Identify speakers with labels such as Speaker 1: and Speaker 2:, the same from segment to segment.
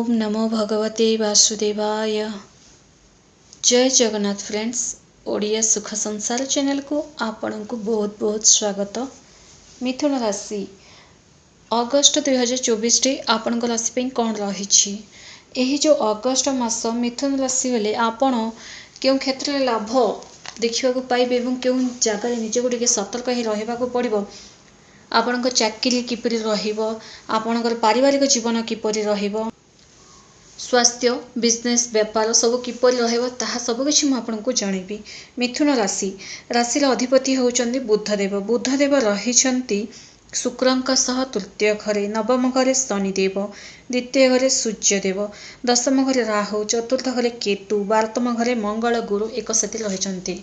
Speaker 1: ओम नमो भगवते वासुदेवाय। जय जगन्नाथ फ्रेंड्स, ओडिया सुख संसार चैनल को आपण को बहुत बहुत स्वागत। मिथुन राशि अगस्त 2024 रे आपण राशि पे कौन रही। यही जो अगस्त मास मिथुन राशि बेले आपण क्यों क्षेत्र में लाभ देखा पाइबे और क्यों जगह निजे को सतर्क ही रहा पड़ो। आपणकर चाकरी किपरि रहिबो, आपणकर पारिवारिक जीवन किपरि रहिबो, स्वास्थ्य बिजनेस व्यापार सब किपरि रहिबो ताहा सब किछि म आपनको जणैबी। मिथुन राशि अधिपति होउचंदी बुधदेव। बुधदेव रहिचंती शुक्रंक सह तृतीय घरे, नवम घरे शनिदेव, द्वितीय घरे सूर्यदेव, दशम घरे राहु, चतुर्थ घरे केतु, 12तम घरे मंगल गुरु एक साथी रहिचंती।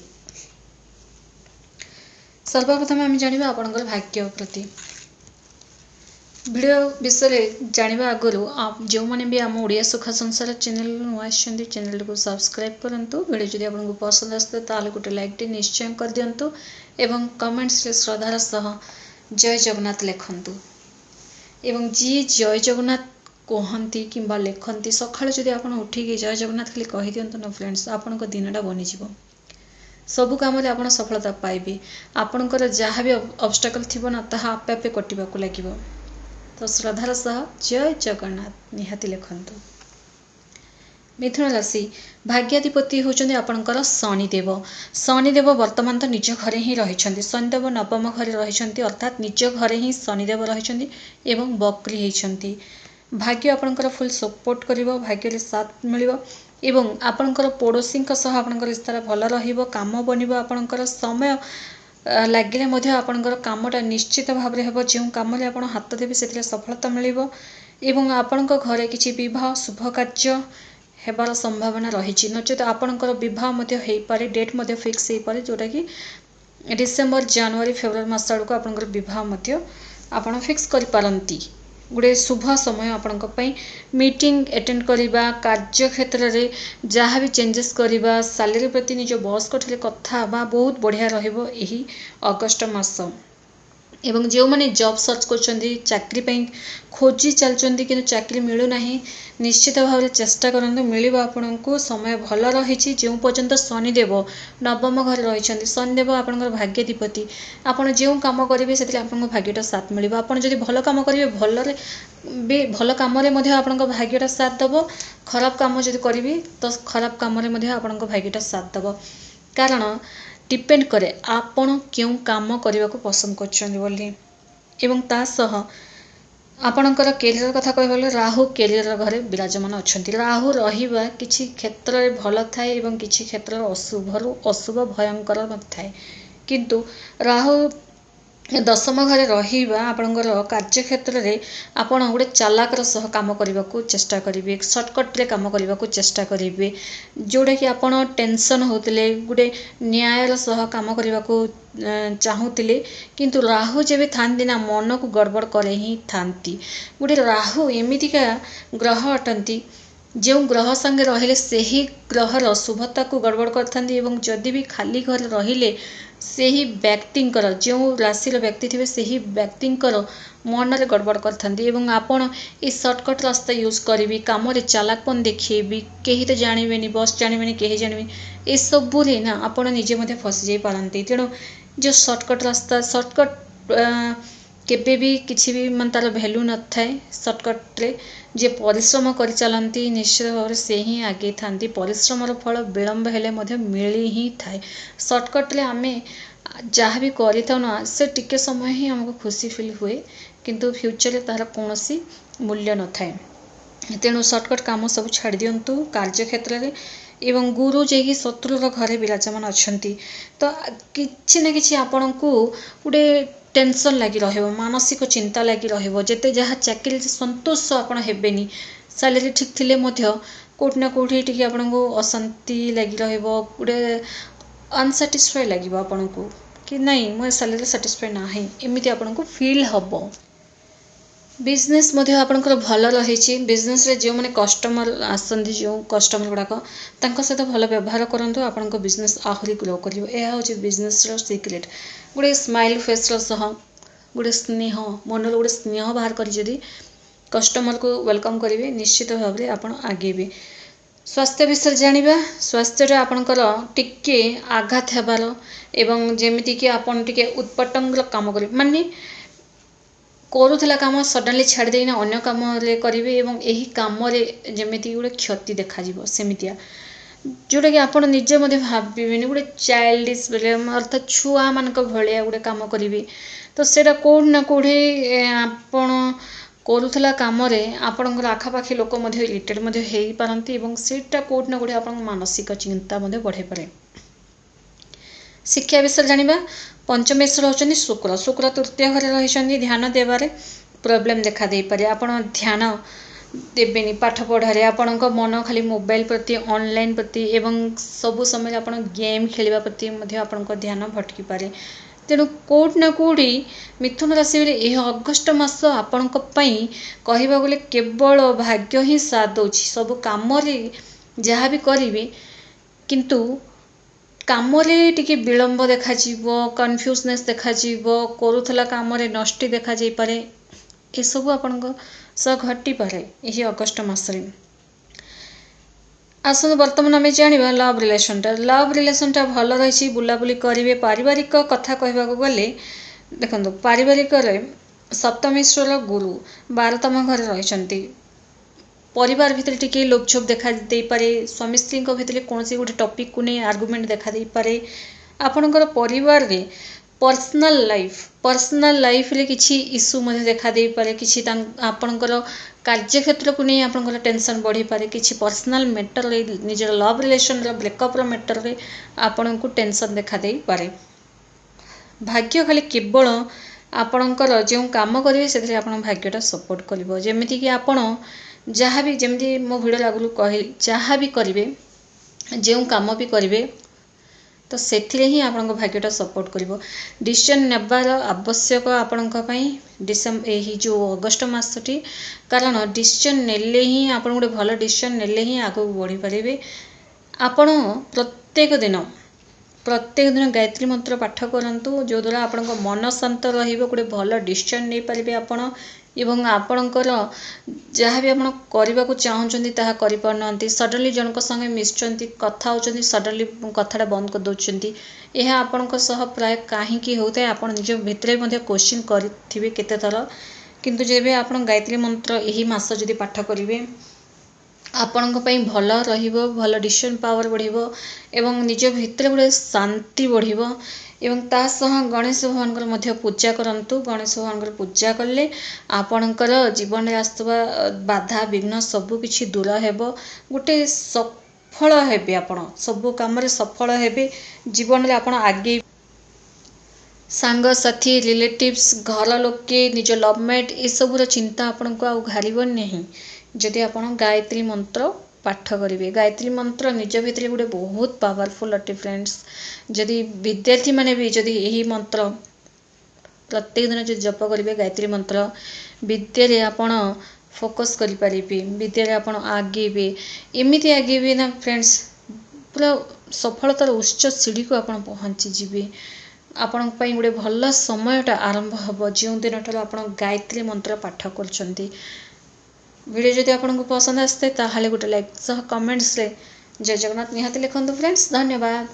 Speaker 1: सर्वप्रथम आम जानिबा आपणकर भाग्य प्रति वीडियो विषय जानिबा आगु जो मैंने भी आम ओडिया सुख संसार चैनल नुआ चैनल को सब्सक्राइब करंतु। वीडियो जदि आपको पसंद आसते ताले गोटे लाइक टे निश्चय कर दियंतु एवं कमेंट्स रे श्रद्धार सह जय जगन्नाथ लिखंतु। एवं जी जय जगन्नाथ कहती कि लिखती सकाळु जदि आप उठिकी जय जगन्नाथ खाली कहि दियंतु ना फ्रेंड्स, आपन दिनटा बनिଯିବ। सबु काम आप सफलता पाइबे। आपणकर जहाँ भी ऑब्स्टेकल थी ना ताहा आपे आपे कटिबाक लागिबो। तो श्रद्धार सह जय जगन्नाथ निहाती लिखंतु। मिथुन राशि भाग्याधिपति होचंदी आपणकर शनिदेव। शनिदेव वर्तमान तो निज घरे ही रहिछंती। शनिदेव नवम घरे रहिछंती, अर्थात निज घरे ही शनिदेव रहिछंती एवं बक्री होइछंती। भाग्य आपणकर फुल सपोर्ट करिवो, भाग्य रे साथ मिलिवो एवं आपणकर पड़ोसी सह आपणकर रिश्ता भल रहिबो, काम बनिबो। आपणकर समय लगिले मध्य आपणकर कामटा निश्चित भाव में हेबो। जो काम रे आपण हाथ देबे सेथिरे सफलता मिलिबो एवं आपणकर घरे किछि विवाह शुभ कार्य हेबार संभावना रही। नचेत आपणकर विवाह मध्य हेइ पारे, डेट मध्य फिक्स हेइ पारे, जोटा कि डिसेंबर जनवरी फेब्रुआरी मास आड़को आपणकर विवाह मध्य आपण फिक्स करि पारंती। गोटे शुभ समय आपण मीटिंग अटेंड करवा, कार्य क्षेत्र में जहाँ भी चेंजेस करवा, सैलरी प्रति निज बॉस को कथा बहुत बढ़िया रहिबो एही अगस्त मास। एवं जो मैंने जॉब सर्च करछंदी, चाकरी पे खोजी चलछंदी किंतु चाकरी मिलू नाही, निश्चित भाव में चेष्टा करंतु, मिलिबो। आपनको समय भल रही। जो पर्यंत शनिदेव नवम घर रही, शनिदेव आपनकर भाग्याधिपति। आपण जो काम करेंगे से भाग्यटा साथ मिलिबो। आपण जदि भल काम करेंगे भल भी भल काम आपन भाग्यटा साथ दब। खराब काम जदि करेंगे तो खराब काम भाग्यटा साथ दब। कारण डिपेंड करे आपण क्यों काम करने को पसंद कर। एवं ता सह आपणकर कैरियर कथा कहले राहु कैरियर घरे विराजमान अच्छा। राहु रहिबा किछि क्षेत्र में भल थाए एवं किछि क्षेत्र अशुभ भयंकर थाए, किंतु राहु दशम घरे रहिबा आपणकर कार्य क्षेत्र में आपण गोटे चालाकर सह काम करने को चेष्टा करेंगे, सर्टकट रे काम करने को चेष्टा करेंगे। जोटा कि आपण टेंशन होते गोटे न्यायर सह काम करने को चाहूले, किंतु राहु जब थांती ना मन को गड़बड़ करे ही थांती। गोटे राहु एमितिका ग्रह अटंती जो ग्रह संगे रहिले सेही ग्रहर शुभता को गड़बड़ करथांती एवं जदि भी खाली घर रहिले सेही व्यक्तिंकर जो राशि व्यक्ति थे सेही व्यक्तिंकर मन रे गड़बड़ करथांती। एवं आपण ई सर्टकट रास्ता यूज करी काम रे चालाकपन देखिए, कहीं तो जानवेनि, बस जानवेनि, कहीं जानवेनि, ए सबू रे ना आपण निजे मध्य फसी जाई पारंती। तेणु जो सर्टकट रास्ता, सर्टकट केबे भी किसी भी मन तार भैल्यू न थाए। सर्टकट रे जे परिश्रम कर चलती निश्चित भाव से ही आगे थांती। परिश्रमर फल विलंब हेले मध्य मिली ही थाए। सर्टकट रे आमे जहाँ भी करिथाउ ना से टिके समय ही हमको खुशी फील हुए, किंतु फ्यूचर रे तार कोनोसी मूल्य न थाए। तेणु सर्टकट काम सब छाड़ दियंतु कार्य क्षेत्र में। एवं गुरु जे शत्रुर घरे विराजमान अच्छी, तो किछि ना किछि आपनकु गोटे टेंशन लगी रहिबो, मानसिक चिंता लगी रहिबो। जेते जहाँ चाकरी संतोष आपण हेबेनी, सैलरी ठीक थिले मध्य कोठी ना कोठी टिके आपनको अशांति लगी रहिबो, गोटे अनसाटिस्फाई लगिबो आपनको कि नहीं मो सैलरी सैटिस्फाई नाही, एमिति आपनको फील हबो। बिजनेस मध्य आपनकर भल रही। बिजनेस रे जो मैंने कस्टमर आसंदी, जो कस्टमर गुड़ाक तांको सहित भल व्यवहार करंतु, आपनक बिजनेस आहरी ग्रो करिवो। एहा होची बिजनेस रो सीक्रेट। गोटे स्माइल फेस सह गोटे स्नेह मन गोटे स्नेह बाहर करी जदि कस्टमर को वेलकम करेंगे निश्चित भाव में आप आगेबे। स्वास्थ्य विषय जानिबा स्वास्थ्य आपणकर टिके आघात हेबार एवं जेमिति कि आपन टिके उत्पटंग काम करें माने करूला काम सडनली छाड़ी देना अन्य काम करेंगे एवं यही काम जेमिति गोटे क्षति देखा सेमितिया जोटा कि आपड़ निजे भावे गोटे चाइल्डिश बोले अर्थात छुआ मान भाया गोटे काम करेंगे तो सेटा कौट ना कौटे आपण करूला काम आपणकर आखापाखी लोक इरिटेट हो पारती एवं सेटा कौट ना कौटे आप मानसिक चिंता बढ़े पारे। शिक्षा विषय जानिबा पंचमेश्वर होचनी शुक्र शुक्र तृतीय घर रही ध्यान देवारे प्रॉब्लम देखा दे पारे आपण ध्यान देवेनी पाठ पढ़ारे आपण मन खाली मोबाइल प्रति ऑनलाइन प्रति एवं सबु समय आपण गेम खेलवा प्रति आपण ध्यान भटकी पारे। तेणु कौट ना कौटी मिथुन राशि यह अगस्ट मास आपण कहवा गले केवल भाग्य ही साथ दौची सब कम जहाँ भी करेंगे किंतु काम टिके विलंब देखा कन्फ्यूजनेस देखा करूला काम नष्टि देखा पारे ये सब आपण घटी पारे यही अगस्ट मसरे। आसन बर्तमान आम जाना लव रिलेशन टा भल रही बुलाबुली करेंगे पारिवारिक कथा कहवा गले देखो पारिवारिक सप्तमेश्वर गुरु 12तम घर रही परिवार भितर टिके लोकछोप देखा दे पारे स्वामी स्त्री भितर कौन गोटे टॉपिक को नहीं आर्गुमेंट देखा दे पारे आपणकर परिवार रे पर्सनल लाइफ रे किछि इश्यू मधे देखा दे पारे किछि आपणकर कार्य क्षेत्र को नहीं आपणकर टेंशन बढ़ी पारे किछि पर्सनल मैटर रे निजर लव रिलेशन रे ब्रेकअप रो मैटर रे आपन को टेंशन देखा दे पारे। भाग्य खाली केवल आपणकर जो काम करेंगे से आपन भाग्यटा सपोर्ट करिवो जेमिति कि आपन जहाँ भी जमी मो भिड लागू कह जहाँ भी करेंगे जो काम भी करेंगे तो से ही आपण भाग्यटा सपोर्ट करिवो। डिसीजन नेबार आवश्यक आपण डिसेम्बर यही जो अगस्ट मासटी कारण डिसीजन नेले ही आपण गोटे भल डिसीजन नेले ही आगू बढ़ी पारे। आपण प्रत्येक दिन गायत्री मंत्र पाठ करंतु जो द्वारा आपण मन शांत रहिबो गोटे भल डिसीजन नहीं पारे आपण एवं आपणकर जहाँ भी आप करने को चाहते ताहा करि पारनांती सडनली जनक संगे मिसुचंती कथा होचंती सडनली कथाटा बंद कर दउचंती यह आपणक सह प्राय काहींकी होता है आपण निज भितरे मध्ये क्वेश्चन करिथिबे केते थर किंतु जेबे आपण गायत्री मंत्र यही मास जदि पाठ करिवे आपणक पई भल रहिबो भल डिसीजन पावर बढ़िबो एवं निज भितरे गोटे शांति बढ़िबो एवं तासह गणेश भगवान पूजा करंतु गणेश भगवान पूजा कले आपणकर जीवन में आसुवा बाधा विघ्न सबु किछि दूर हेबो गोटे सफल हेबे आपण सबु काम रे सफल हेबे जीवन में आपण आगे सांग साथी रिलेटिव्स घर लोके निज लवमेट ये सबुर चिंता आपण को आ घारिबो नहीं जदि आपण गायत्री मंत्र पाठ करेंगे। गायत्री मंत्र निज भितर गोटे बहुत पावरफुल अटे फ्रेंड्स जदि विद्यार्थी माने भी जदि यही मंत्र प्रत्येक दिन जो जप करेंगे गायत्री मंत्र विद्या आपण फोकस करि परिबे विद्या आपण आगेबे एमिति आगेबे ना फ्रेंड्स पूरा सफलतार उच्च सीढ़ी को आपण पहुँची जिबे आपण पई गोटे भल समयटा आरंभ हबो जो दिन ठार आपण गायत्री मंत्र पाठ करछंती। वीडियो जदि आपको पसंद आसते ताहले गोटे लाइक सह कमेंट्स रे जय जगन्नाथ निहाती लिखंतु फ्रेंड्स। धन्यवाद।